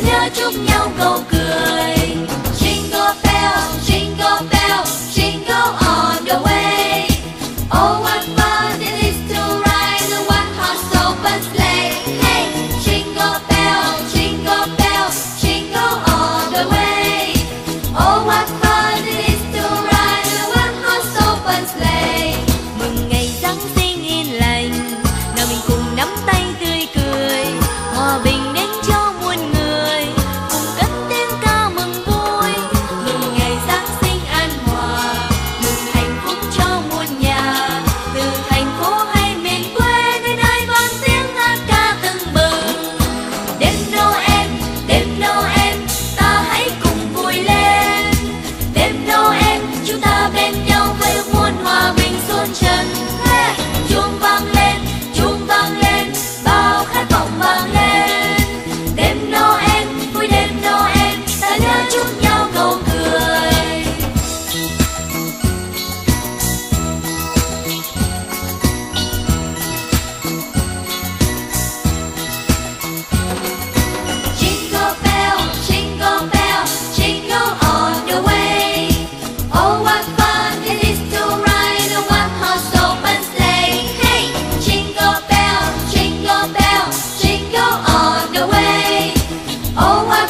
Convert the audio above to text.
lứa chúc nhau câu cười. Jingle bell, jingle all the way. Oh, what fun it is to ride a one-horse open sleigh. Hey, jingle bell, jingle all the way. Oh, what fun it is to ride a one-horse open sleigh. Mừng ngày Giáng sinh yên lành, nào mình cùng nắm tay tươi cười, hòa bình đến cho muôn người, cùng cất tiếng ca mừng vui. Mừng ngày Giáng sinh an hòa, mừng hạnh phúc cho muôn nhà, từ thành phố hay miền quê nơi nơi vang tiếng hát ca tưng bừng. Đêm Noel, ta hãy cùng vui lên. Đêm Noel, chúng ta bên nhau với ước muốn hòa bình xuân trần. Chuông vang lên, bao khát vọng vang lên. Đêm Noel, vui đêm Noel, ta nhớ chúc nhau câu cười. Jingle bell, jingle all the way. Oh, what fun it is to ride a one-horse open sleigh. Hey, jingle bell, jingle all the way. Oh, what